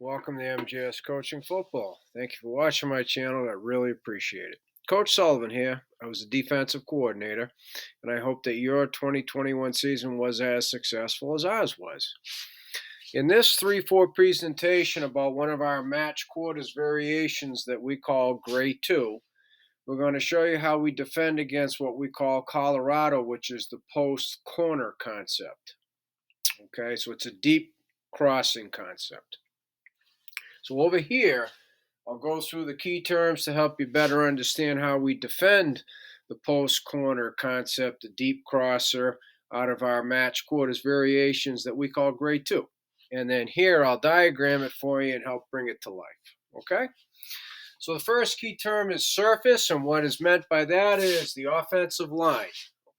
Welcome to MJS Coaching Football. Thank you for watching my channel. I really appreciate it. Coach Sullivan here. I was a defensive coordinator, and I hope that your 2021 season was as successful as ours was. In this 3-4 presentation about one of our match quarters variations that we call Grade 2, we're going to show you how we defend against what we call Colorado, which is the post corner concept. Okay, so it's a deep crossing concept. So over here, I'll go through the key terms to help you better understand how we defend the post corner concept, the deep crosser, out of our match quarters variations that we call Grade 2. And then here, I'll diagram it for you and help bring it to life. Okay? So the first key term is surface, and what is meant by that is the offensive line.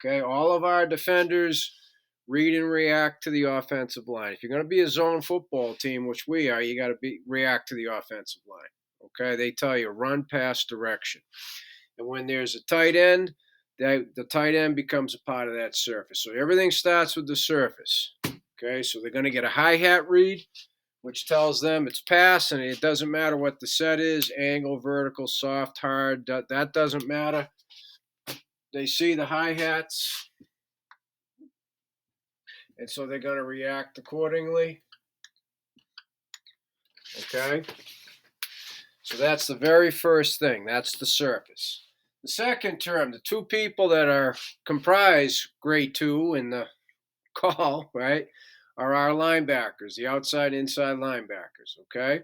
Okay? All of our defenders read and react to the offensive line. If you're going to be a zone football team, which we are, you got to react to the offensive line. Okay, they tell you run, pass, direction. And when there's a tight end, the tight end becomes a part of that surface. So everything starts with the surface. Okay, so they're going to get a hi-hat read, which tells them it's pass, and it doesn't matter what the set is, angle, vertical, soft, hard, that doesn't matter. They see the hi-hats, and so they're going to react accordingly. Okay? So that's the very first thing. That's the surface. The second term, the two people that are comprise Grade 2 in the call, right, are our linebackers, the outside inside linebackers, okay?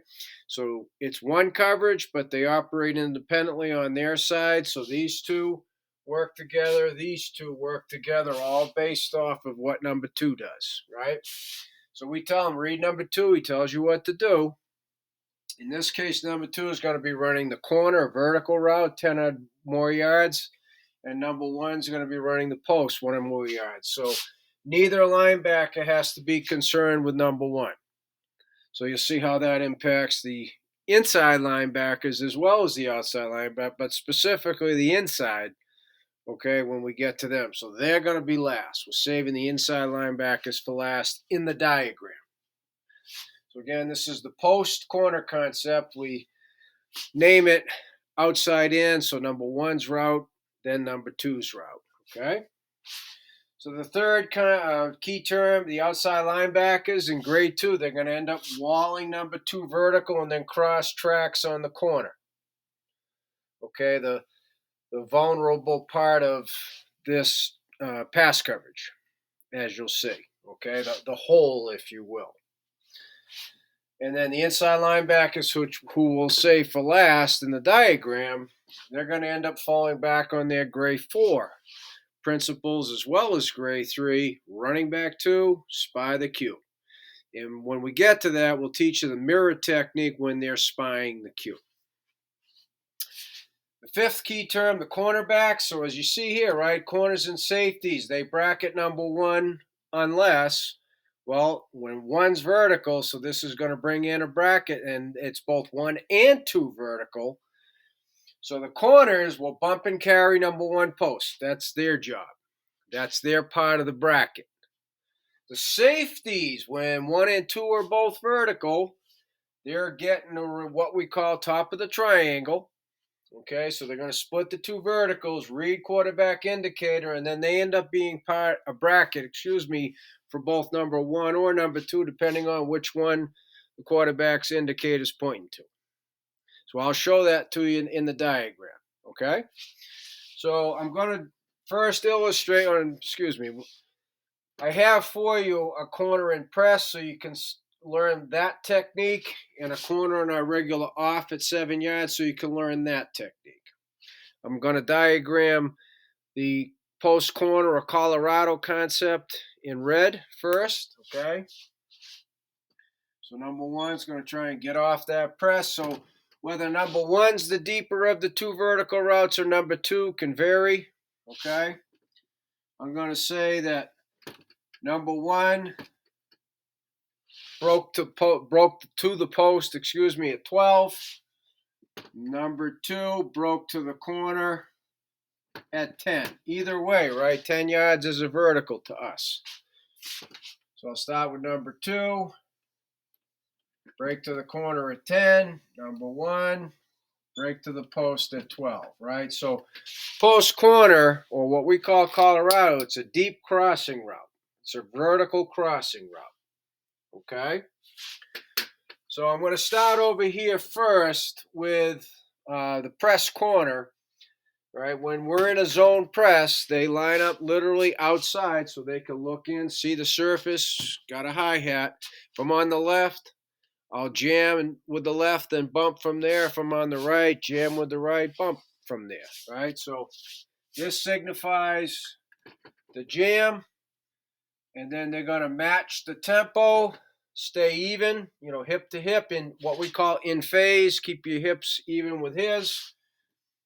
So it's one coverage, but they operate independently on their side. So these two work together, these two work together, all based off of what number 2 does, right? So we tell him, read number 2, he tells you what to do. In this case, number 2 is going to be running the corner, vertical route, 10 or more yards, and number 1 is going to be running the post, 1 or more yards. So neither linebacker has to be concerned with number 1. So you'll see how that impacts the inside linebackers as well as the outside linebacker, but specifically the inside, okay, when we get to them. So they're going to be last. We're saving the inside linebackers for last in the diagram. So again, this is the post corner concept. We name it outside in, so number 1's route, then number 2's route, okay? So the third key term, the outside linebackers in Grade 2, they're going to end up walling number 2 vertical and then cross tracks on the corner. Okay, the vulnerable part of this pass coverage, as you'll see. Okay, the hole, if you will. And then the inside linebackers, who we'll say for last in the diagram, they're going to end up falling back on their Grade 4 principles as well as Grade 3, running back 2, spy the Q. And when we get to that, we'll teach you the mirror technique when they're spying the Q. The fifth key term, the cornerback. So as you see here, right, corners and safeties, they bracket number 1 unless, well, when 1's vertical, so this is going to bring in a bracket, and it's both 1 and 2 vertical. So the corners will bump and carry number 1 post. That's their job. That's their part of the bracket. The safeties, when 1 and 2 are both vertical, they're getting what we call top of the triangle. Okay, so they're going to split the 2 verticals, read quarterback indicator, and then they end up being a bracket, for both number 1 or number 2, depending on which one the quarterback's indicator is pointing to. So I'll show that to you in the diagram, okay? So I'm going to first illustrate, I have for you a corner and press so you can learn that technique, and a corner on our regular off at 7 yards so you can learn that technique. I'm going to diagram the post corner or Colorado concept in red first, okay? So number 1 is going to try and get off that press. So whether number 1's the deeper of the 2 vertical routes or number 2 can vary, okay? I'm going to say that number 1 broke to the post, at 12. Number 2 broke to the corner at 10. Either way, right? 10 yards is a vertical to us. So I'll start with number 2. break to the corner at 10, number 1, break to the post at 12, right? So post corner, or what we call Colorado, it's a deep crossing route. It's a vertical crossing route, okay? So I'm going to start over here first with the press corner, right? When we're in a zone press, they line up literally outside so they can look in, see the surface, got a hi-hat. If I'm on the left, I'll jam with the left and bump from there. If I'm on the right, jam with the right, bump from there, right? So this signifies the jam, and then they're going to match the tempo, stay even, hip to hip in what we call in phase. Keep your hips even with his.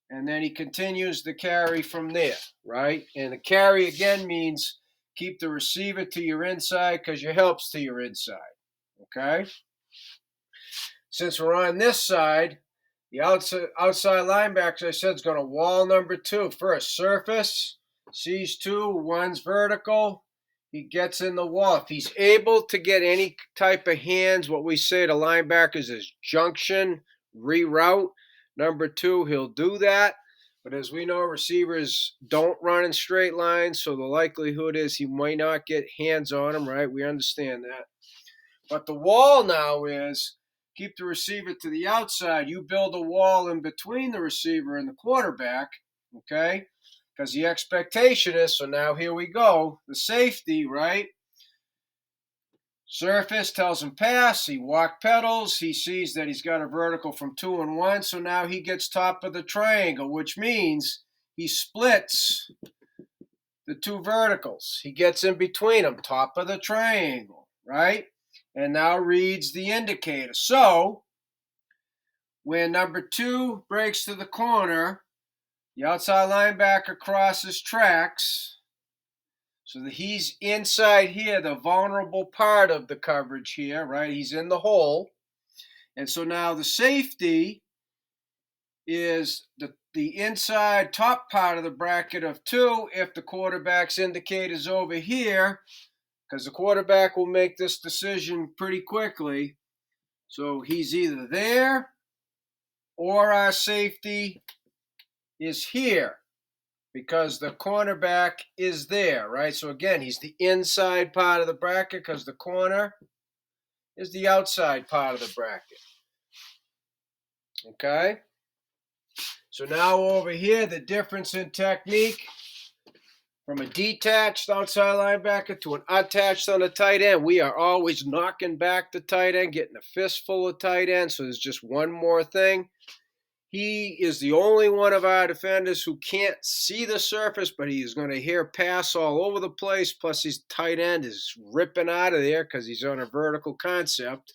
And then he continues the carry from there, right? And the carry again means keep the receiver to your inside because your help's to your inside, okay? Since we're on this side, the outside linebacker, I said, is going to wall number 2. First, surface, sees 2, 1's vertical. He gets in the wall. If he's able to get any type of hands, what we say to linebackers is junction, reroute. Number 2, he'll do that. But as we know, receivers don't run in straight lines, so the likelihood is he might not get hands on him, right? We understand that. But the wall now is keep the receiver to the outside. You build a wall in between the receiver and the quarterback, okay? Because the expectation is, so now here we go, the safety, right? Surface tells him pass, he walk pedals, he sees that he's got a vertical from 2 and 1, so now he gets top of the triangle, which means he splits the 2 verticals. He gets in between them, top of the triangle, right? And now reads the indicator. So when number 2 breaks to the corner, the outside linebacker crosses tracks so that he's inside here, the vulnerable part of the coverage here, right? He's in the hole. And so now the safety is the inside top part of the bracket of 2 if the quarterback's indicator is over here, because the quarterback will make this decision pretty quickly. So he's either there or our safety is here because the cornerback is there, right? So again, he's the inside part of the bracket because the corner is the outside part of the bracket. Okay? So now over here, the difference in technique from a detached outside linebacker to an attached on the tight end, we are always knocking back the tight end, getting a fistful of tight end. So there's just one more thing. He is the only one of our defenders who can't see the surface, but he is going to hear pass all over the place. Plus, his tight end is ripping out of there because he's on a vertical concept.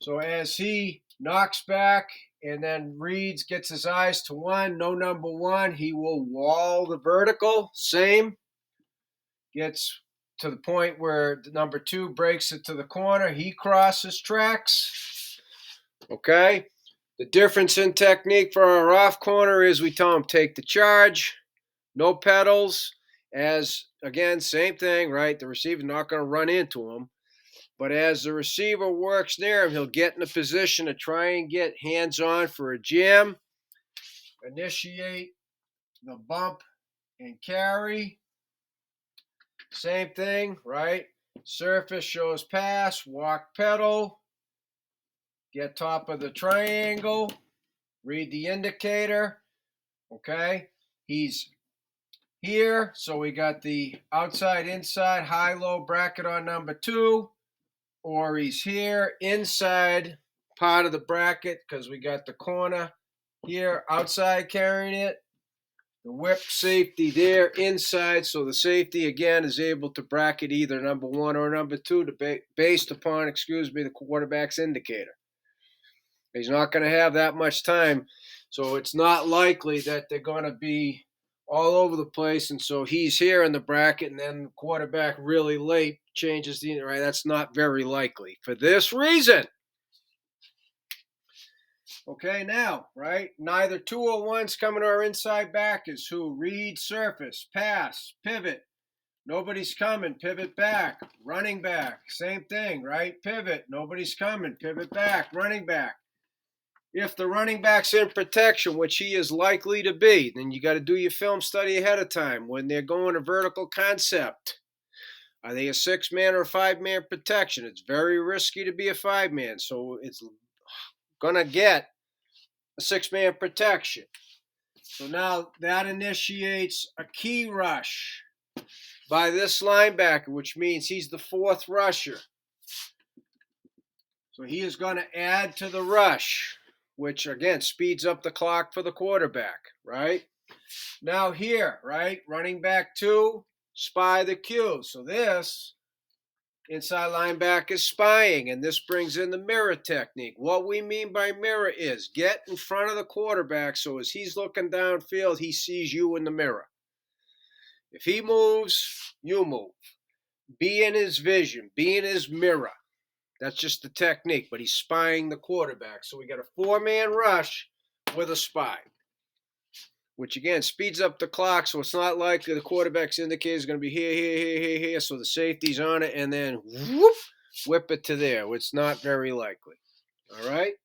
So as he knocks back and then reads, gets his eyes to 1, no number 1, he will wall the vertical. Same. Gets to the point where the number 2 breaks it to the corner. He crosses tracks. Okay. The difference in technique for our off corner is we tell him take the charge, no pedals, as, again, same thing, right? The receiver's not going to run into him. But as the receiver works near him, he'll get in a position to try and get hands-on for a jam, initiate the bump and carry. Same thing, right? Surface shows pass, walk pedal, get top of the triangle, read the indicator, okay? He's here, so we got the outside, inside, high-low bracket on number 2, or he's here, inside part of the bracket, because we got the corner here, outside carrying it, the whip safety there, inside, so the safety, again, is able to bracket either number 1 or number 2 based upon, the quarterback's indicator. He's not going to have that much time, so it's not likely that they're going to be all over the place, and so he's here in the bracket, and then the quarterback really late changes the right. That's not very likely for this reason. Okay, now, right, neither 2 or 1's coming to our inside back is who? Read surface, pass, pivot. Nobody's coming, pivot back, running back, same thing, right? Pivot, nobody's coming, pivot back, running back. If the running back's in protection, which he is likely to be, then you got to do your film study ahead of time when they're going to vertical concept. Are they a 6-man or a 5-man protection? It's very risky to be a 5-man, so it's going to get a 6-man protection. So now that initiates a key rush by this linebacker, which means he's the 4th rusher. So he is going to add to the rush, which again speeds up the clock for the quarterback, right? Now here, right, running back 2, spy the Q. So this inside linebacker is spying, and this brings in the mirror technique. What we mean by mirror is get in front of the quarterback so as he's looking downfield, he sees you in the mirror. If he moves, you move. Be in his vision, be in his mirror. That's just the technique, but he's spying the quarterback. So we got a 4-man rush with a spy, which again speeds up the clock. So it's not like the quarterback's indicator is going to be here. So the safety's on it, and then whoop, whip it to there. It's not very likely. All right.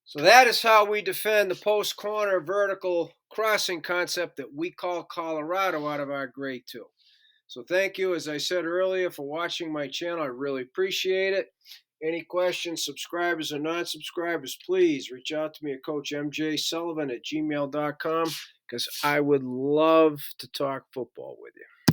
So that is how we defend the post corner vertical crossing concept that we call Colorado out of our grade 2. So thank you, as I said earlier, for watching my channel. I really appreciate it. Any questions, subscribers or non-subscribers, please reach out to me at CoachMJSullivan@gmail.com because I would love to talk football with you.